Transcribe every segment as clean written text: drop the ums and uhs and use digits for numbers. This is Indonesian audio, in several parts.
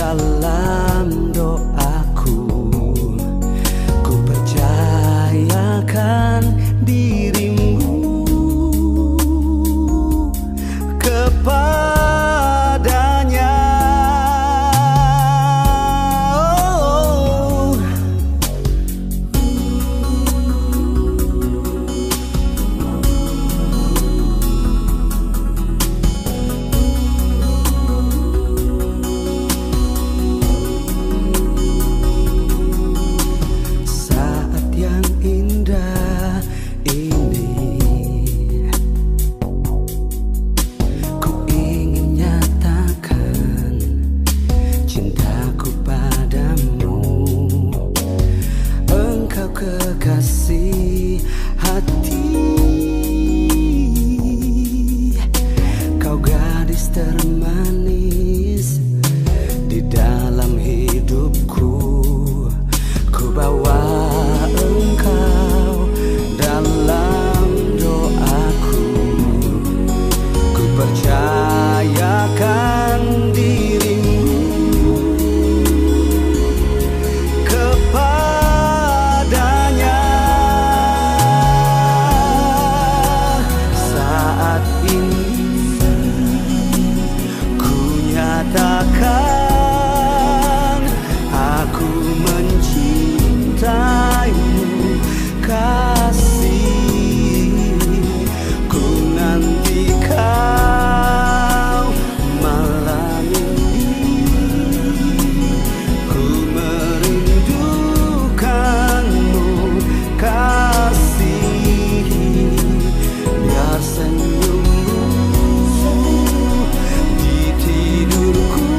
dalam doaku. Ku percayakan dirimu kepadanya. Saat yang indah ini, ku ingin nyatakan cintaku padamu. Engkau kekasih hati, kau gadis termanis di dalam hidupku. Ku bawa engkau dalam doaku. Ku percayakan dirimu kepadanya. Saat ini ku nyatakan aku mencintaimu, kasih. Ku nanti kau malam ini, ku merindukanmu, kasih. Biar senyummu di tidurku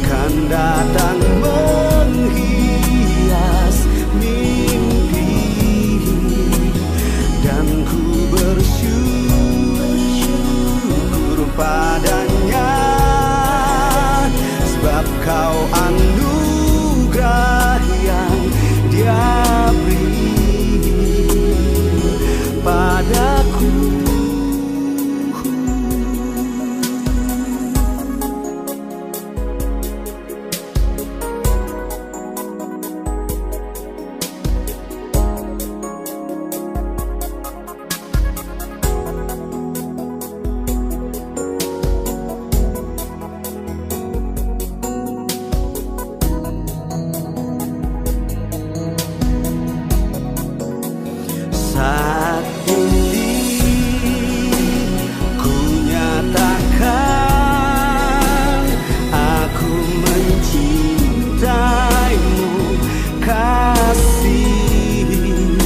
kan datang menghias mimpi, dan ku bersyukur padanya, sebab kau anugerah yang dia beri padaku. Saat ini ku nyatakan aku mencintaimu, kasih.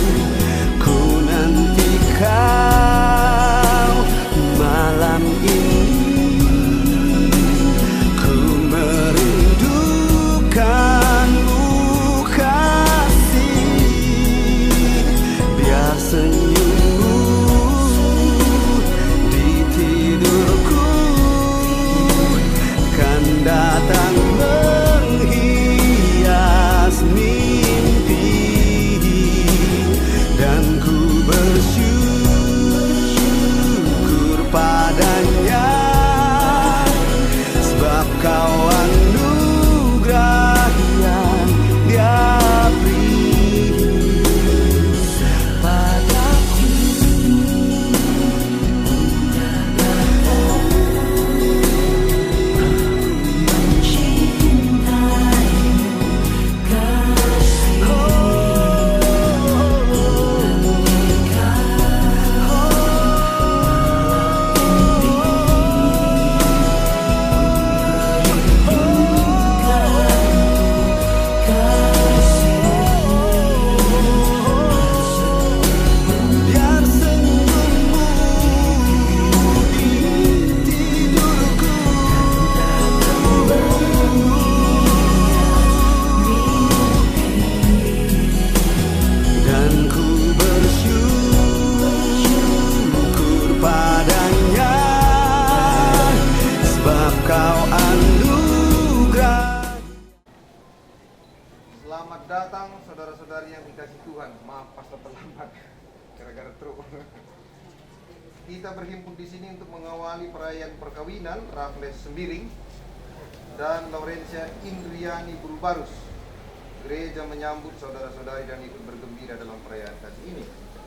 Ku nanti kau malam ini, ku merindukanmu, kasih. Biar senyummu di tidurku kan datang menghias mimpi, dan ku bersyukur padanya, sebab kau anugerah yang dia beri padaku. Biar senyummu di tidurku dan ku bersyukur padanya, sebab kau anugerah. Selamat datang saudara-saudari yang dikasih Tuhan. Maaf pastor terlambat gara-gara truk. Kita berhimpun di sini untuk mengawali perayaan perkawinan Raffles Sembiring. dan Laurencia Indriani Burubarus. Gereja menyambut saudara-saudari dan ikut bergembira dalam perayaan kasih ini.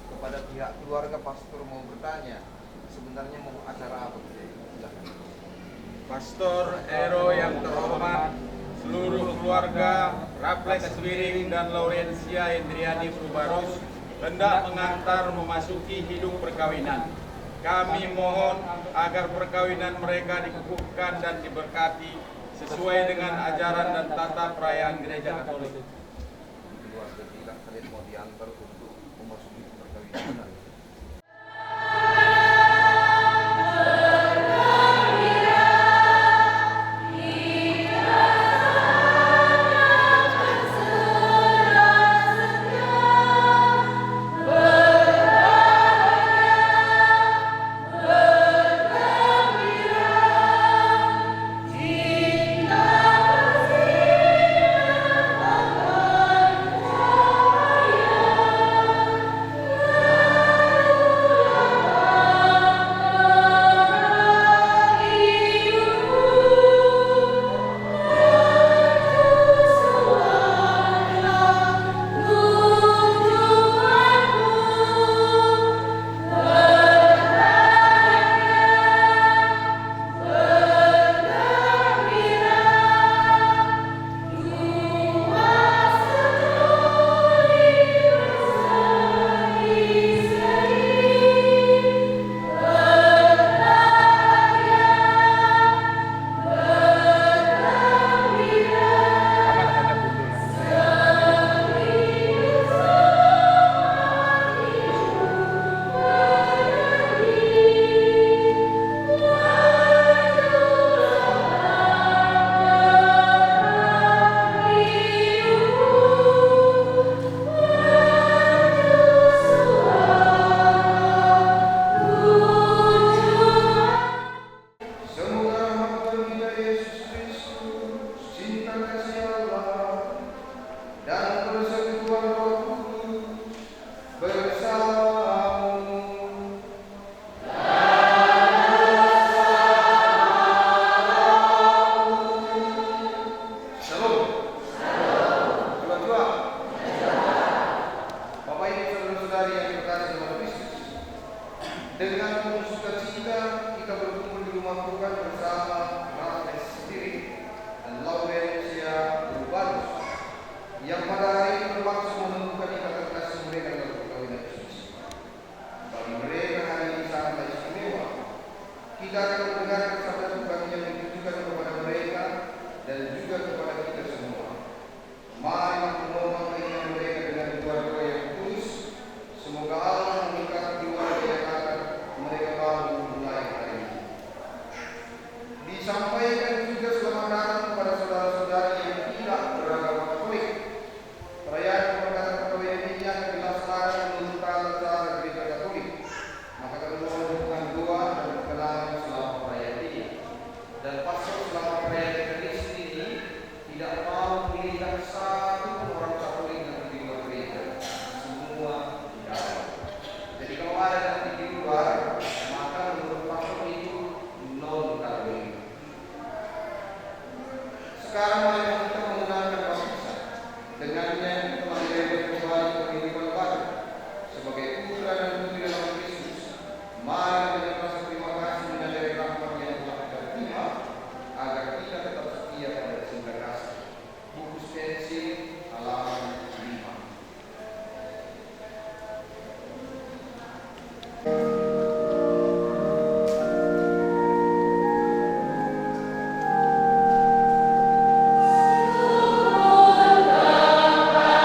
Kepada pihak keluarga, pastor mau bertanya, sebenarnya mau acara apa? Silakan. Pastor Ero yang terhormat, seluruh keluarga Raffles Wiring dan Laurencia Indriani Burubarus hendak mengantar memasuki hidup perkawinan. Kami mohon agar perkawinan mereka dikukuhkan dan diberkati sesuai dengan ajaran dan tata perayaan Gereja Katolik. Keluarga bilang kalian mau diantar untuk memasuki perkawinan. Dengan penuh sukacita kita berkumpul di rumah Tuhan bersama Raffles sendiri dan Laurencia Burubarus yang pada hari ini bermaksud menentukan ikatan kasih mereka dalam perkawinan suci. Bagi mereka hari ini sangat istimewa. Kita akan mendengarkan sabda Tuhan yang ditujukan kepada mereka dan juga kepada kita semua. Mari memohon keinginan mereka dengan doa-doa yang tulus. Semoga Allah memberkati keluarga yang akan mereka baru mulai hari ini. Disampaikan juga selamat datang kepada saudara-saudari yang tidak beragama Katolik. Perayaan pemberkatan perkawinan ini akan dilaksanakan menurut tata cara Gereja Katolik. Maka kami mohon dukungan doa dan perkenalan selama perayaan ini. Dan pastor selama perayaan ini tidak mau memilihkan satu orang Katolik yang di luar gereja. Semua di dalam. Jadi kalau ada nanti di luar, maka menurut pastor itu non Katolik. Sekarang mari kita menggunakan baptisan. Dengannya kita menjadi kembali kehidupan baru sebagai putra dan putri dalam Kristus. Mari dengan rasa terima kasih menyadari rahmat yang telah kita terima agar kita tetap setia pada cinta kasih. Buku pensil halaman 5. Selamat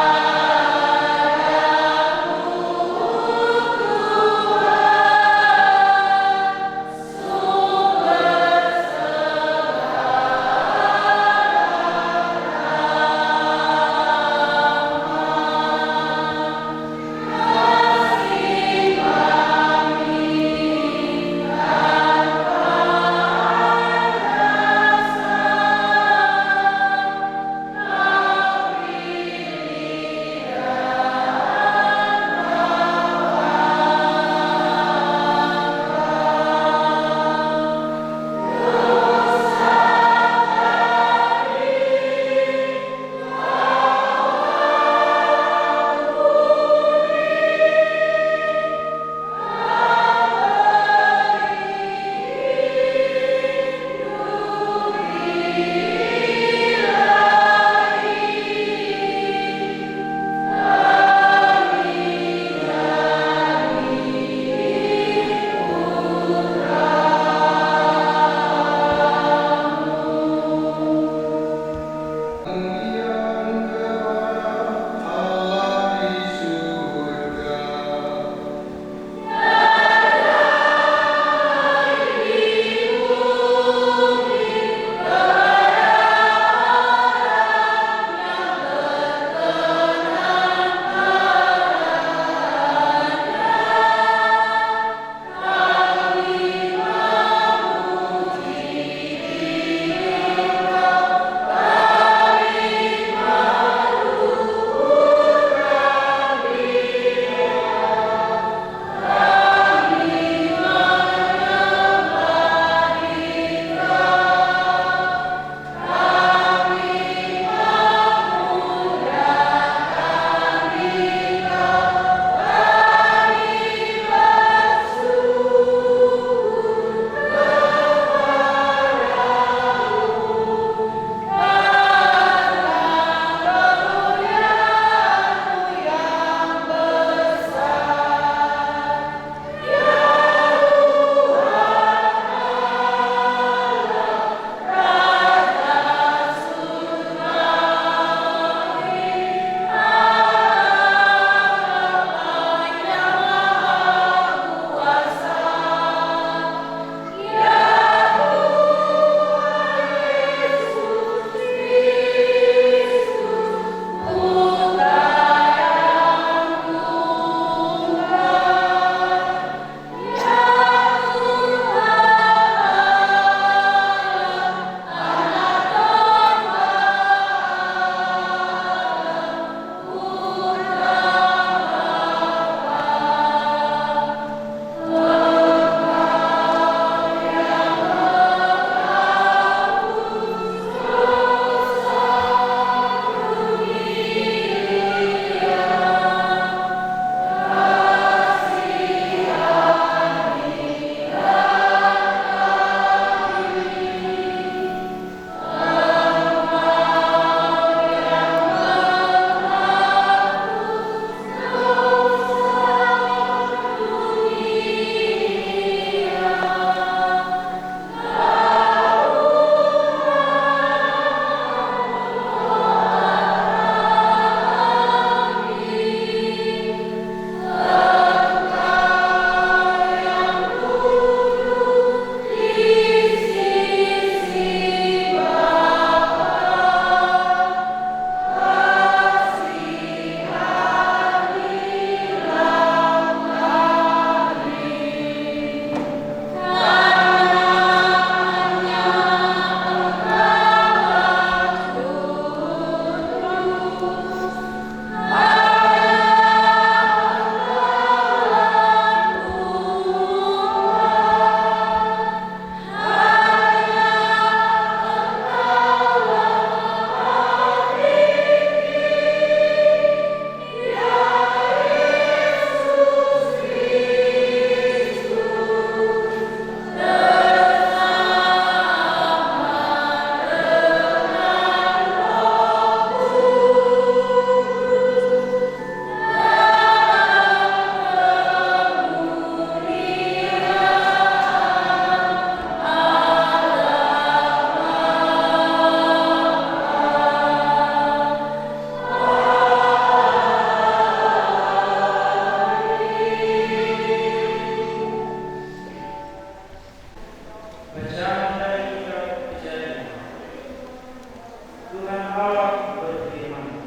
Tuhan Allah berfirman,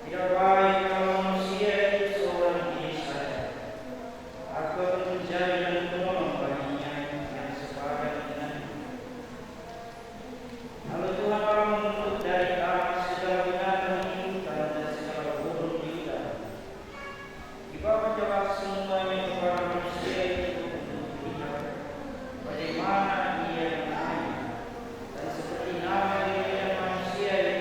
tidak baik kalau manusia itu seorang diri saja. Aku akan menjadikan penolong baginya yang sepadan dengannya. Lalu Tuhan Allah menuntut dari alam segala binatang hidupan dan segala burung di udara. Dibawa semuanya kepada manusia itu untuk melihat bagaimana ia menamainya, dan seperti nama dirinya manusia itu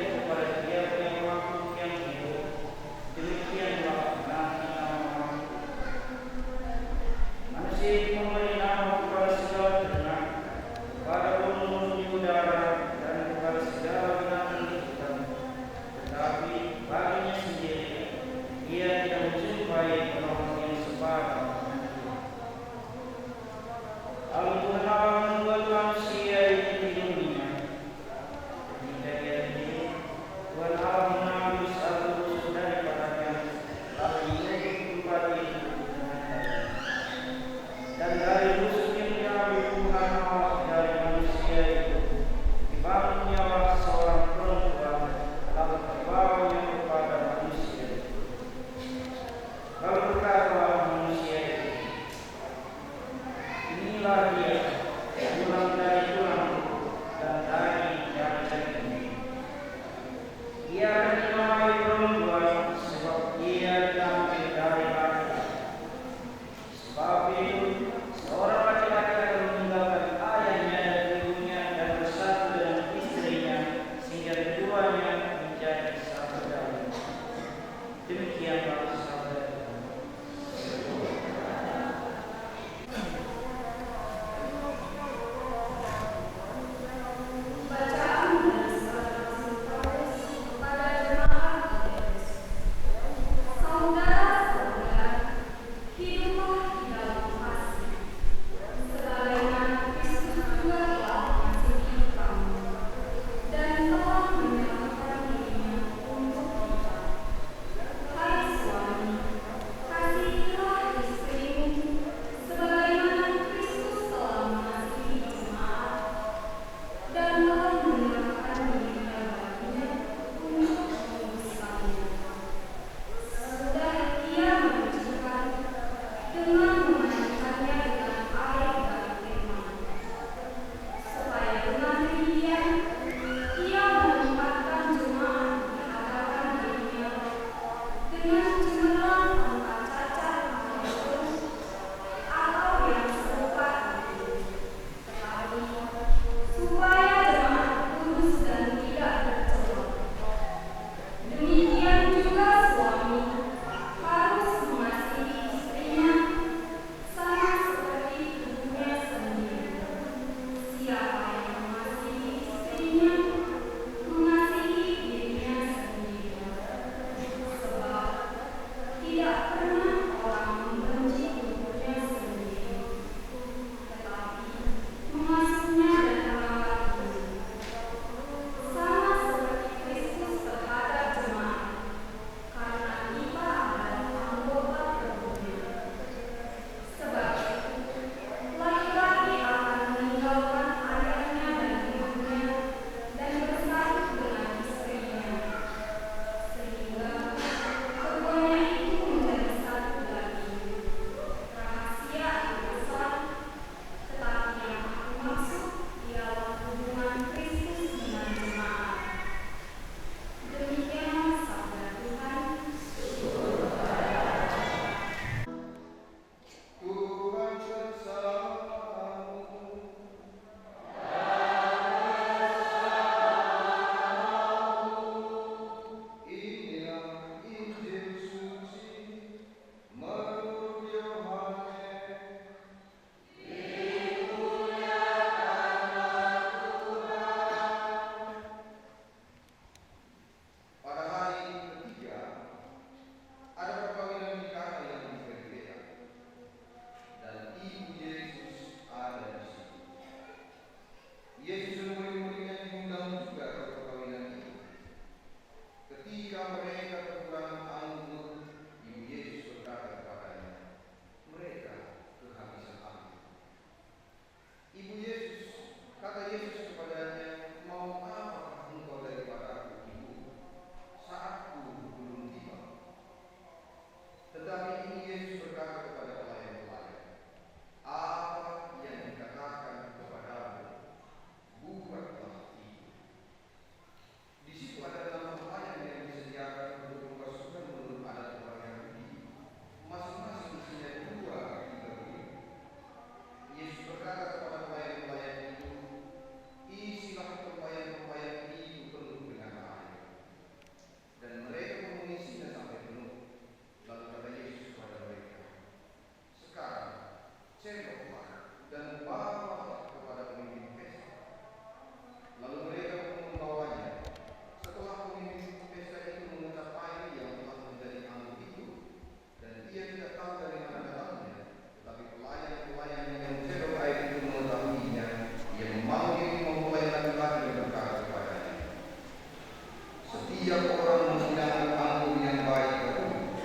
setiap orang menghidangkan anggur yang baik dahulu,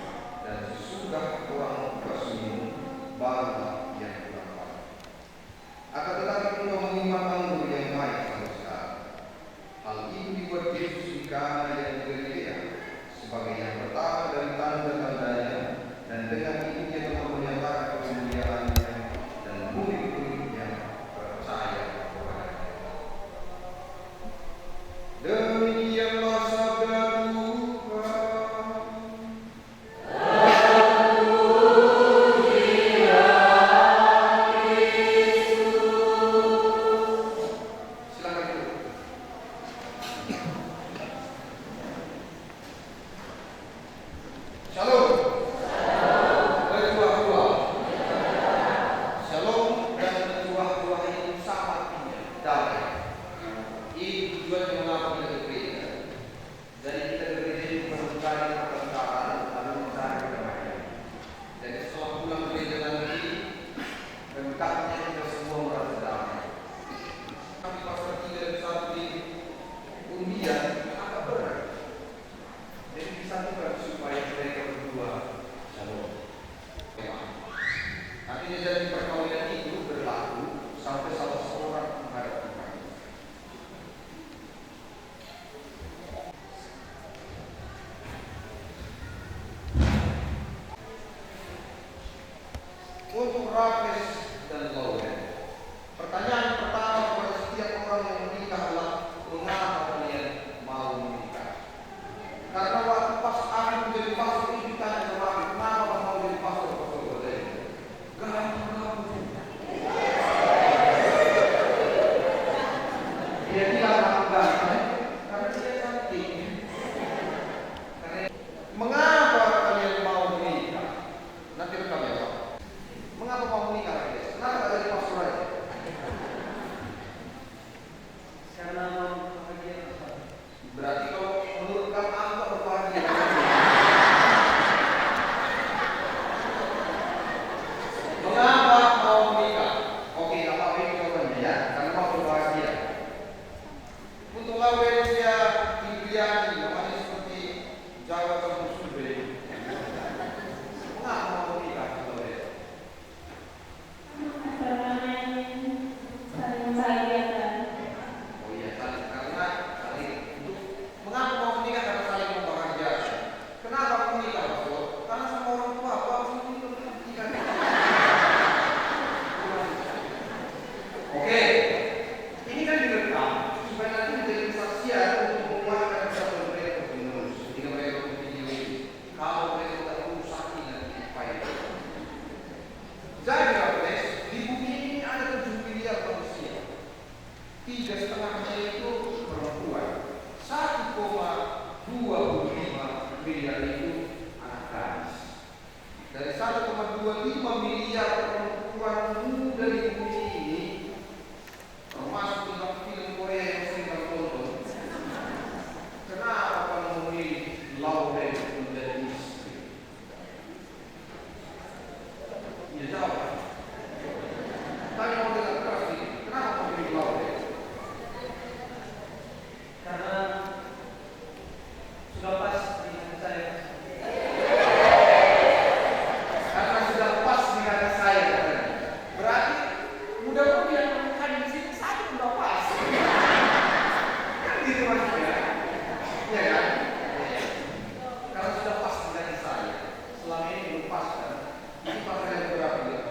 dan sesudah orang puas minum, barulah yang kurang baik. Akan tetapi engkau menyimpan anggur yang baik sampai sekarang. Hal itu dibuat Yesus di Kana yang di Galilea sebagai yang pertama dari tanda-tandanya, dan dengan itu dia telah menyatakan kemuliaannya, dan murid-muridnya percaya kepadanya. Demikianlah sabda Tuhan. Silakan duduk. Shalom. Bertuah-tuah. Shalom dan bertuah-tuah itu sama artinya, damai. Ini tujuannya mengapa kita ke gereja. Jadi kita ke gereja itu bukan mencari pertengkaran, tapi mencari kedamaian. Jadi setelah pulang gereja nanti, hendaknya kita semua merasa damai. Kami pasal 3 dan 1 di undian agak berat. Jadi disatukan supaya mereka berdua shalom. Artinya dari perkawinan itu berlaku sampai salah seorang menghadap Tuhan. Untuk Rafles dan Lauren, pertanyaan pertama kepada setiap orang yang menikah adalah mengapa kalian mau menikah? Karena waktu pas aku menjadi pastor itu ditanya sama aku, kenapa mau jadi pastor? Gampang. Dia bilang aku ganteng karena dia cantik. Mengapa kalian mau menikah? Nanti rekam ya Pak. Mengapa mau menikah guys? Kenapa tak jadi pastor aja? Karena mau bahagia. Berarti kalau menurut kamu aku tak berbahagia. Mengapa mau menikah? Oke, apa ini jawabannya ya? Karena mau berbahagia. Untuk Laurencia Indriani, namanya seperti Jawa Tengah Sumbe. Mengapa mau menikah, Laurencia? Oh iya, karena saling untuk mengapa mau menikah karena saling membahagiakan. Kenapa aku menikah, Pastor? Karena sama orang tua aku harus menikah. Oke, ini kan direkam supaya nanti menjadi kesaksian untuk menguatkan kesatuan mereka penulis ketika mereka video ini. Kalau mereka tak rusak nanti baik. Jadi Raffles, di bumi ini ada 7 miliar manusia. 3,5-nya itu perempuan. 1,25 miliar itu anak gadis. Dari 1,25 miliar perempuan muda di bumi ini, termasuk film Korea yang sering kamu tonton, kenapa kamu memilih Lauren menjadi istri? Ya jawab. Tanya mau dengar keras ini, kenapa kamu memilih Lauren? Karena sudah pas dengan saya. Karena sudah pas dengan saya katanya. Berarti mudah-mudahan yang menekan di sini saya sudah pas. Kan gitu maksudnya. Iya kan? Kalau sudah pas dengan saya, selama ini belum pas kan? Ini pasal yang berapa ya?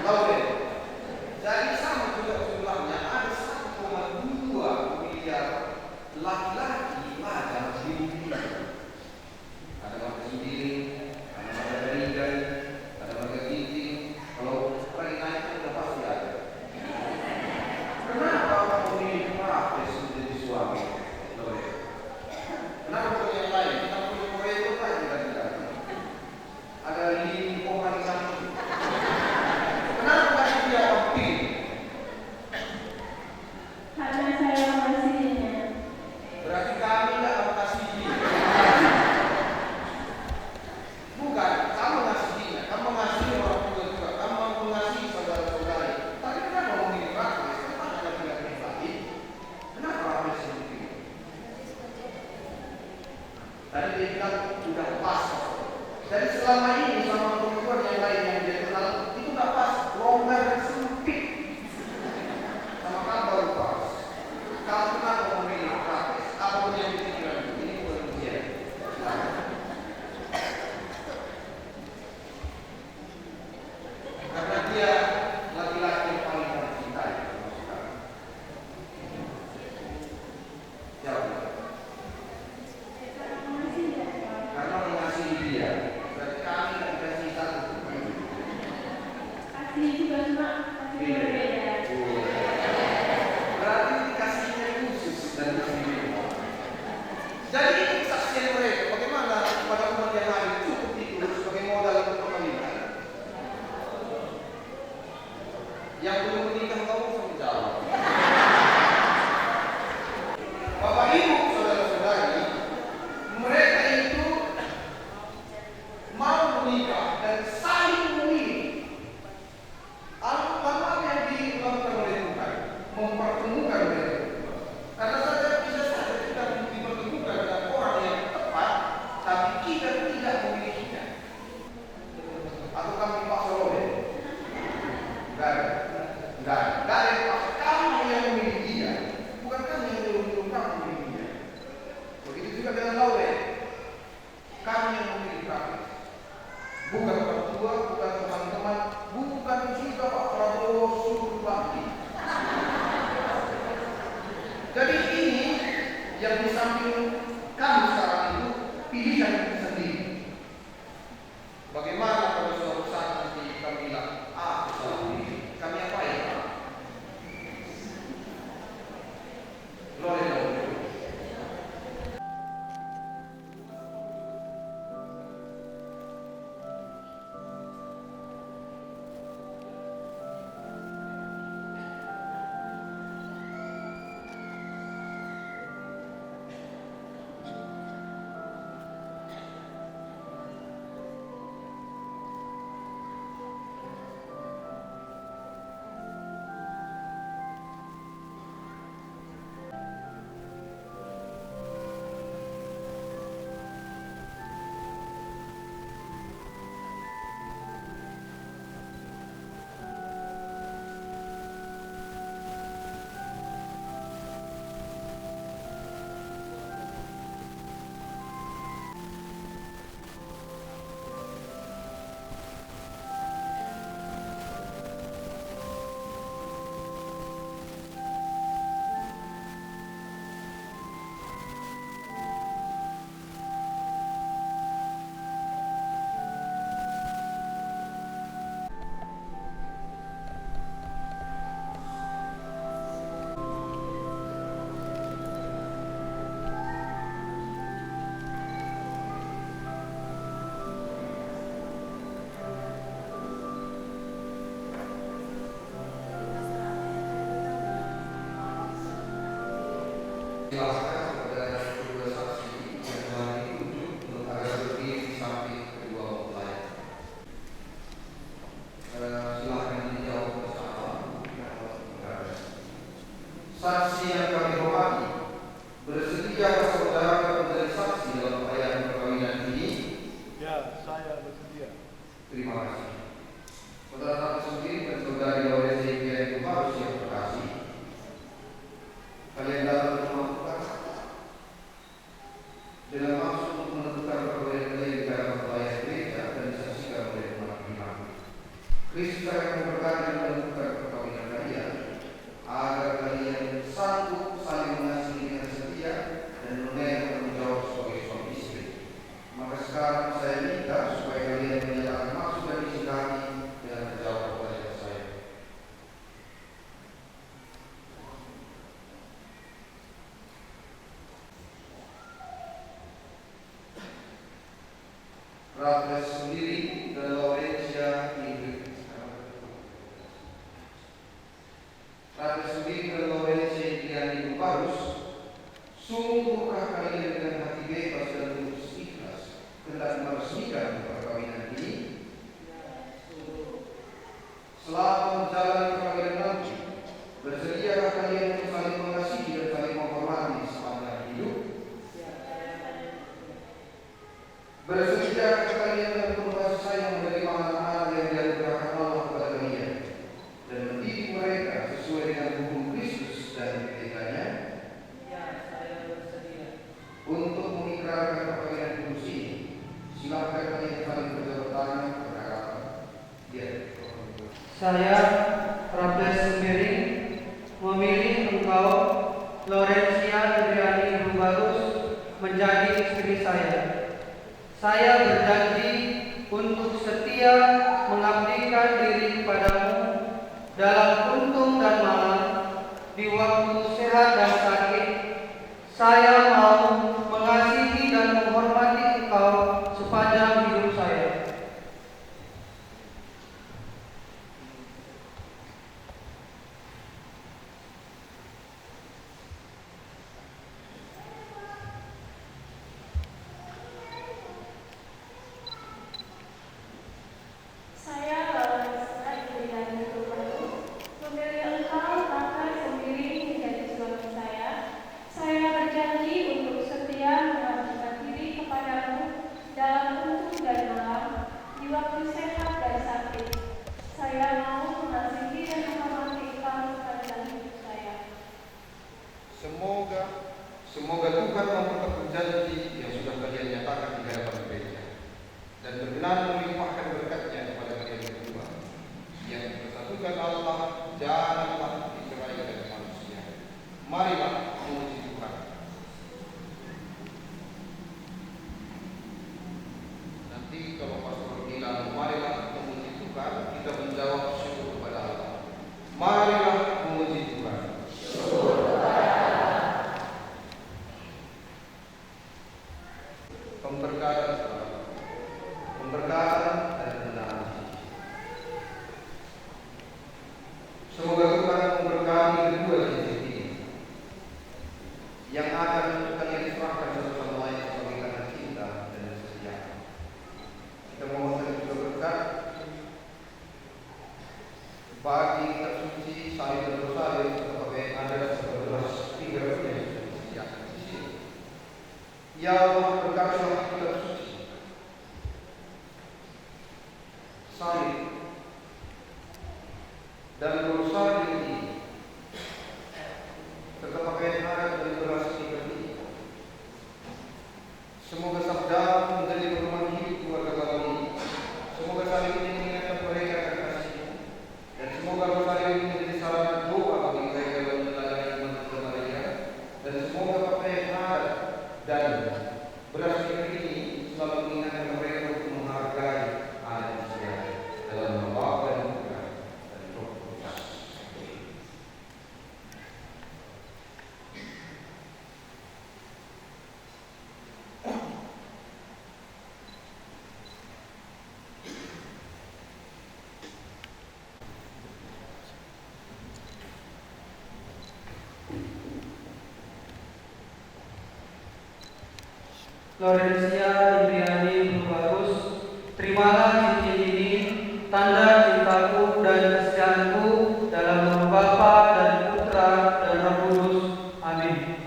Lauren. Jadi sama juga jumlahnya ada 1,2 miliar laki-laki ada di bumi. Ada warga Sendiri, ada warga Berigai, ada warga Ginting. Kalau lagi naik kan udah pasti ada. Kenapa kamu memilih Rafles menjadi suami? Lauren? Kenapa bukan yang lain? Kita punya Korea itu kan tidak. Ada Lili Pohan di sana. Kenapa kasih dia pilih? Karena saya mengasihinya. Berarti dia bilang udah pas. Jadi selama ini sama perempuan yang lain yang dia kenal itu nggak pas, longgar dan sempit. Sama kan baru pas. Kalau kenapa memilih praktis, apa yang dipikirkan ini bukan dia. Karena dia laki-laki yang paling kamu cintai. Jawab. Karena mengasihi dia. Berarti kami tidak dikasih satu. Kasih juga cuma kasih berbeda. Berarti dikasihnya khusus dan berbeda. Jadi kesaksian mereka bagaimana pada umat yang lain cukup itu sebagai modal untuk perkawinan. Yang belum menikah kamu sama jawab. Bapak Ibu, saudara-saudari, mereka itu mau menikah dan saling memilih. Apa yang dilakukan oleh Tuhan? Mempertemukan mereka. Karena saja bisa saja kita dipertemukan dengan orang yang tepat, tapi kita tidak memilikinya. Atau kami dipaksa oleh? Enggak ada yang paksa. Kamu yang memilih dia, bukan kami yang menyuruh kamu memilih dia. Begitu juga dengan Lauren. Kami yang memilih kami. Bukan orang tua, bukan teman-teman, bukan juga Pak Prabowo suruh bakti. Jadi ini yang di samping kami sekarang itu pilihan sendiri. Bagaimana kalau suatu saat nanti kami bilang, salah pilih, kami apa ya? Lauren. Jelaskan kepada kedua saksi yang telah ditunjuk untuk agar berdiri di samping kedua mempelai. Silakan dijawab bersama. Saksi yang kami hormati, bersedia saudara menjadi saksi dalam perayaan perkawinan ini? Ya, saya bersedia. Terima kasih. Saudara sendiri dan saudari Lauren itu harus yang terkasih. Kalian dapat melakukan dengan maksud untuk menentukan perkawinan kalian di dalam perayaan gereja dan disaksikan oleh umat iman. Kristus akan memberkati dan menentukan perkawinan kalian agar kalian sanggup saling mengasihi dengan setia dan memenuhi tanggung jawab sebagai suami istri. Maka sekarang saya minta supaya kalian menyatakan maksud dan isi hati dengan menjawab pertanyaan saya. Raffles sendiri dan Laurencia Ingrid. Raffles sendiri dan Laurencia Indriani Barus, sungguhkah kalian dengan hati bebas dan tulus ikhlas hendak meresmikan perkawinan ini? Selama menjalani perkawinan nanti, bersediakah kalian untuk saling mengasihi dan saling menghormati sepanjang hidup? Saya, Raffles Sembiring, memilih engkau, Laurencia Indriani Rubarus, menjadi istri saya. Saya berjanji untuk setia mengabdikan diri kepadamu dalam untung dan malam, di waktu sehat dan sakit. Saya mau mengasihi dan menghormati engkau sepanjang hidup saya. Saya, Laurencia Indriani Rubarus, memilih engkau, Raffles Sembiring, menjadi suami saya. Saya berjanji untuk setia mengabdikan diri kepadamu dalam untung dan malam, di waktu sehat dan sakit. Saya mau mengasihi dan menghormati engkau sepanjang hidup saya. Semoga Tuhan memperteguh janji yang sudah kalian nyatakan di hadapan gereja dan berkenan melimpahkan berkat-Nya kepada kalian berdua. Yang dipersatukan Allah janganlah diceraikan manusia. Marilah memuji Tuhan. Nanti kalau pastor bilang marilah memuji Tuhan, kita menjawab syukur kepada Allah. Marilah memuji Tuhan. Pemberkatan dan kebenaran. Semoga Tuhan memberkati kedua cincin ini yang akan kalian serahkan satu sama lain sebagai tanda cinta dan kesetiaan. Kita mohonkan juga berkat bagi kitab suci salib dan rosario sebagai ada 11 tiga yang sudah disediakan di sini. Ya Allah, berkatilah kitab suci, salib dan rosario ini, serta pakaian adat dan beras tiga ini. Semoga sabda menjadi pedoman hidup keluarga kami ini. Semoga salib ini mengingatkan mereka akan kasih-Mu, dan semoga rosario ini menjadi sarana doa bagi mereka yang meneladani iman kepada mereka, dan semoga pakaian adat dan beras tiga ini selalu mengingatkan mereka untuk menghargai adat Israel dalam membawa dan Putra dan Roh Kudus. Laurencia Indriani Rubarus, terimalah cincin ini, tanda cintaku dan kesetiaanku dalam nama Bapa dan Putra dan Roh Kudus. Amin.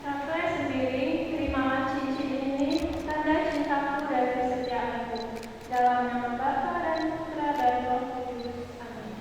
Raffles Sembiring, terimalah cincin ini, tanda cintaku dan kesetiaanku, dalam nama Bapa dan Putra dan Roh Kudus. Amin.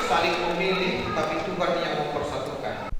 saling memilih, tapi Tuhan yang mempersatukan.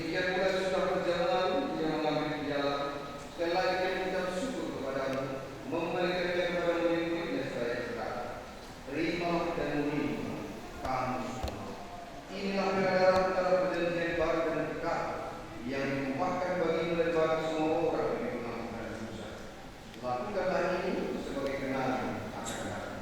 Demikian pula sudah berjalan dia mengambil piala. Sekali lagi dia mengucap syukur kepadamu, memberikannya kepada murid-muridnya seraya berkata, terima dan minum kamu semua. Inilah darah antara perjanjian baru dan kekal yang ditumpahkan bagimu dan bagi semua orang yang mengampuni dosa. Lakukanlah ini sebagai kenangan akan aku.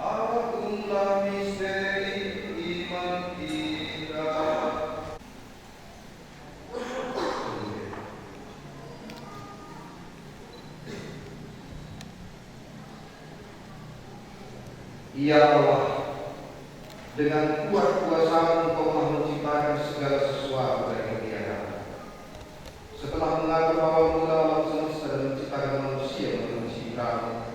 Agunglah misteri iman kita. Ya Allah, dengan kuat kuasa-Mu Engkau telah menciptakan segala sesuatu dari ketiadaan. Setelah mengatur awal mula alam semesta dan menciptakan manusia menurut ciptaan,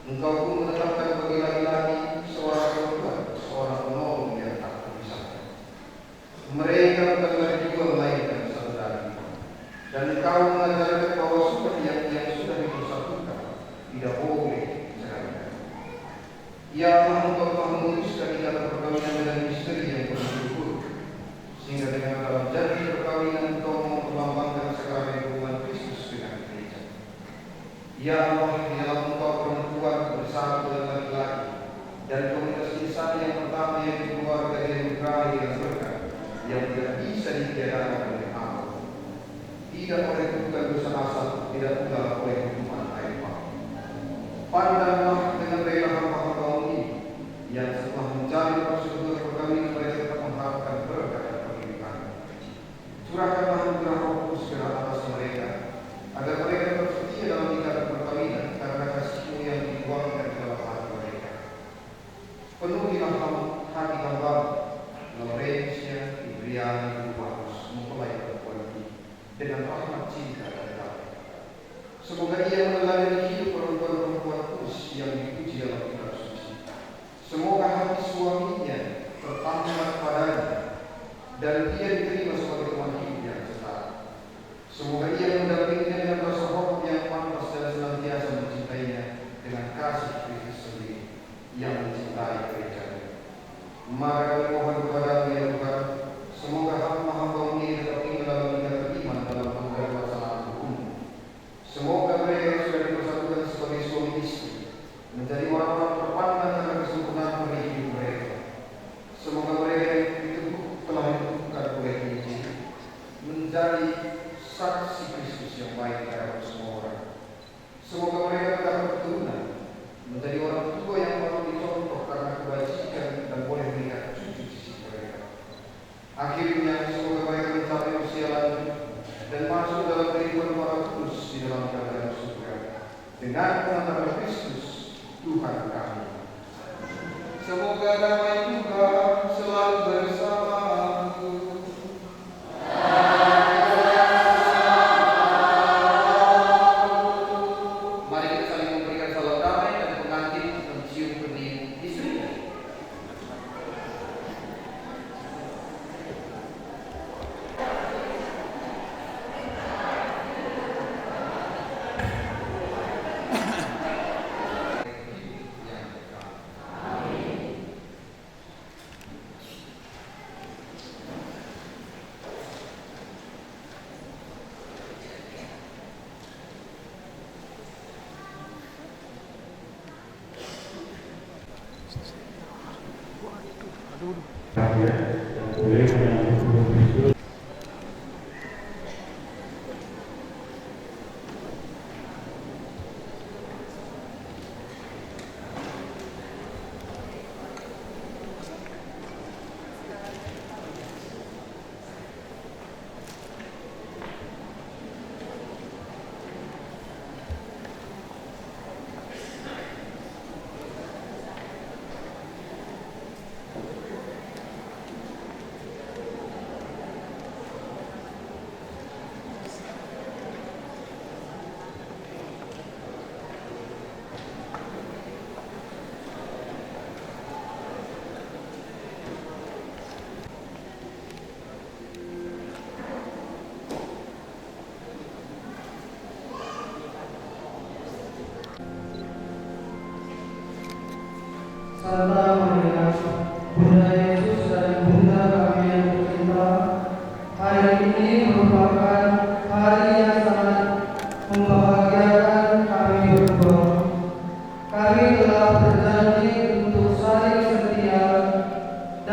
Engkau pun menetapkan bagi laki-laki seorang perempuan, seorang penolong yang tak terpisahkan. Mereka bukan lagi dua melainkan satu daging. Dan Engkau mengajarkan bahwa seperti yang sudah dipersatukan tidak boleh diceraikan. Ya Allah, Engkau telah memutuskan ikatan perkawinan dengan misteri yang penuh sehingga dengan dalam janji perkawinan Engkau memperlambangkan sakrament hubungan Kristus dengan gereja. Ya Allah, dialah Engkau perempuan bersatu dengan laki-laki dan komunitas insan yang pertama yang keluarga yang berkahi dan berkah yang tidak bisa ditiadakan oleh Allah. Tidak oleh kutukan dosa asal, tidak pula oleh hukuman air bah. Pandanglah dengan rela hamba-Mu ini yang setelah mencari prosedur perkawinan mereka tetap mengharapkan berkah dan pernikahan. Curahkanlah anugerah Roh Kudus ke atas mereka agar mereka bersetia dalam ikatan perkawinan karena kasih-Mu yang dituangkan ke dalam hati mereka. Penuhilah hati hamba-Mu Laurencia Indriani Rubarus mempelai perempuan ini dengan rahmat cinta dan damai. Semoga ia meneladani hidup perempuan-perempuan kudus yang dipuji dalam kitab suci. Semoga hati suaminya tertampar padanya dan dia diterima sebagai teman hidup yang setara. Semoga ia mendampinginya dengan rasa hormat yang pantas dan senantiasa mencintainya dengan kasih Kristus sendiri yang mencintai gereja-Nya. Maka kami mohon kepada-Mu ya Tuhan, semoga hamba-Hamba-Mu ini tetap tinggal dalam ikatan iman dalam menjaga pelaksanaan hukum. Semoga mereka yang sudah dipersatukan sebagai suami istri menjadi orang-orang terpandang karena kesempurnaan bagi hidup mereka. Semoga mereka yang telah ditentukan oleh Injil menjadi saksi Kristus yang baik di hadapan semua orang. Semoga mereka mendapat keturunan menjadi orang tua yang patut dicontoh karena kebajikan dan boleh melihat cucu sisi mereka. Akhirnya semoga mereka mencapai usia lanjut dan masuk dalam kehidupan para kudus di dalam kerajaan surga dengan pengantaran Kristus Tuhan kami. Semoga damai Tuhan selalu bersamaku. Mari kita saling memberikan salam damai dan pengantin mencium kening istrinya.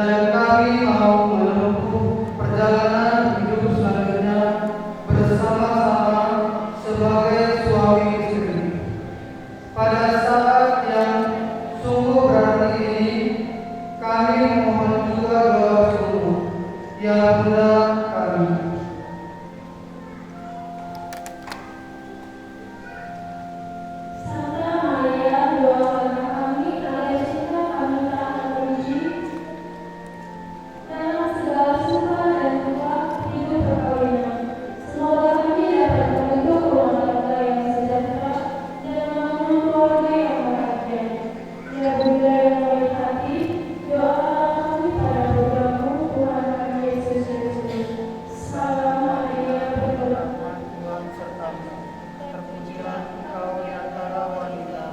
dan kami mau menempuh perjalanan hidup selanjutnya bersama-sama sebagai suami istri. Pada saat yang sungguh berarti ini, kami mohon juga doa sungguh yang Bunda kami. Santa Maria, doakanlah kami agar cinta kami tak teruji dalam segala suka dan duka hidup perkawinan. Semoga kami dapat membentuk rumah tangga yang sejahtera dan membangun keluarga yang bahagia. Ya Bunda yang baik hati, doakanlah kami pada programmu Tuhan kami Yesus Kristus. Salam Maria, berdoa. Tuhan sertamu, terpujilah engkau di antara wanita,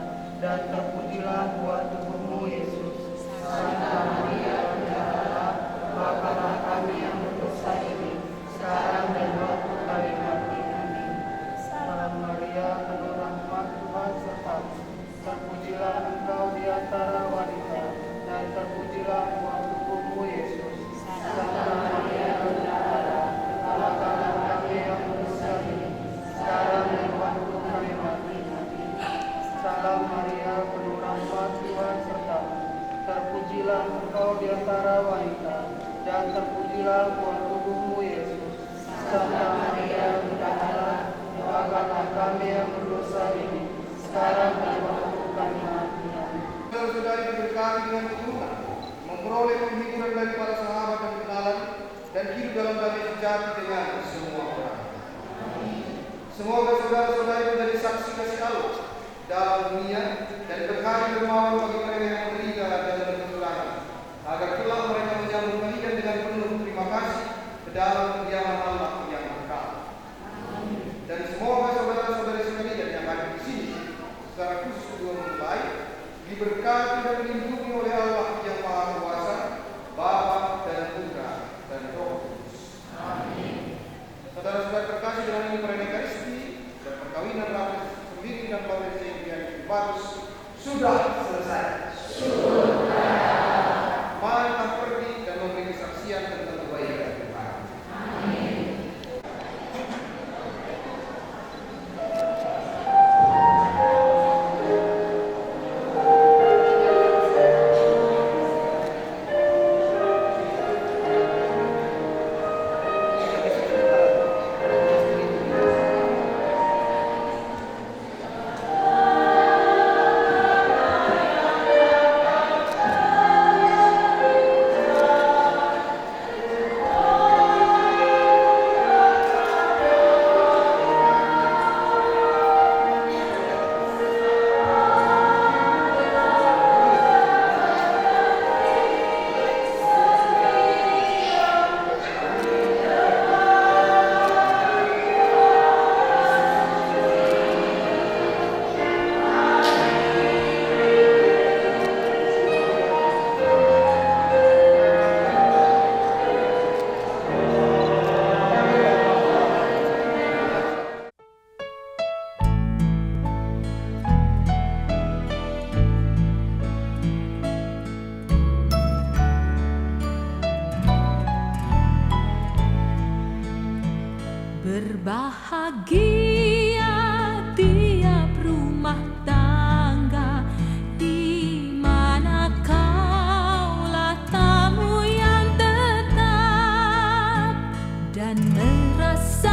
dan terpujilah buah tubuhmu Yesus. Santa Maria, Bunda Allah, doakanlah kami yang berdosa ini, sekarang dan waktu kami mati. Amin. Salam Maria, penuh rahmat, Tuhan sertamu, terpujilah engkau di antara wanita, dan terpujilah buah tubuhmu Yesus. Santa Maria, Bunda Allah, doakanlah kami yang berdosa ini, sekarang dan waktu kami mati. Amin. Salam Maria, penuh rahmat, Tuhan sertamu, terpujilah engkau di antara wanita, dan terpujilah buah tubuhmu Yesus. Santa Maria, Bunda Allah, doakanlah kami yang berdosa ini, sekarang dan waktu kami mati. Amin. Saudara-saudari diberkati dengan keturunan, memperoleh penghiburan dari para sahabat dan kenalan, dan hidup dalam damai sejati dengan semua orang. Semoga saudara-saudari menjadi saksi kasih Allah dalam dunia dan berkah dermawan bagi mereka yang menderita dan berkekurangan, agar kelak mereka menyambut pernikahan dengan penuh terima kasih ke dalam kediaman Allah yang kekal. Dan semoga saudara-saudari sekalian yang ada di sini, secara khusus kedua mempelai, diberkati dan dilindungi oleh Allah yang Maha Kuasa, Bapa dan Putra dan Roh Kudus. Amin. Saudara-saudara terkasih, dengan ini perayaan Ekaristi dan perkawinan Raffles Sembiring dan Laurencia Indriani Fribarus sudah selesai. Mari kita pergi dan memberi kesaksian tentang kebaikan Tuhan. Amin. Berbahagia tiap rumah tangga di mana kaulah tamu yang tetap dan merasakan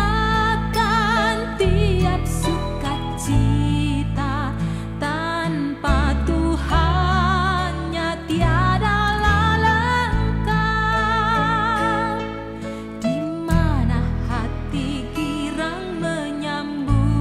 tiap sukacita. Tanpa Tuhannya tiadalah lengkap, di mana hati girang menyambut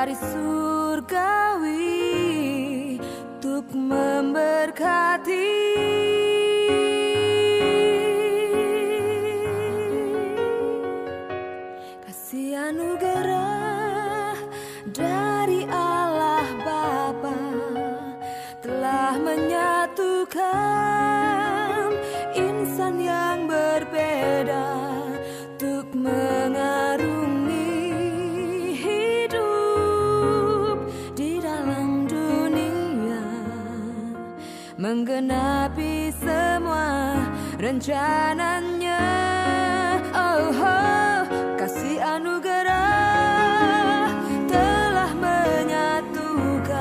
dari surgawi untuk memberkati. Kasih anugerah dari Allah Bapa telah menyatukan insan yang berbeda untuk mengarungi hidup di dalam dunia, menggenapi semua rencananya. Oh, oh, kasih anugerah telah menyatukan,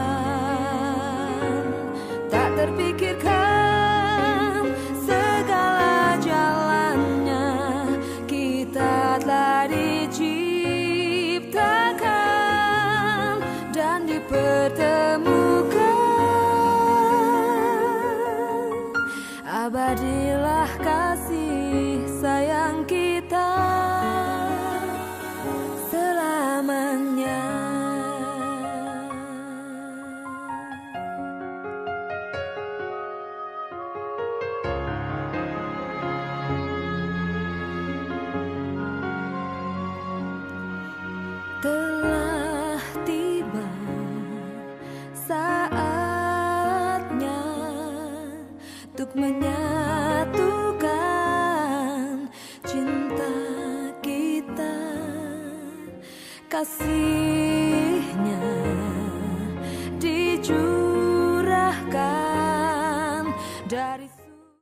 tak terpikirkan segala jalannya. Kita telah diciptakan dan dipertemukan. Abadilah kasih sayang kita selamanya. Telah tiba saatnya untuk menyatukan cinta kita, kasih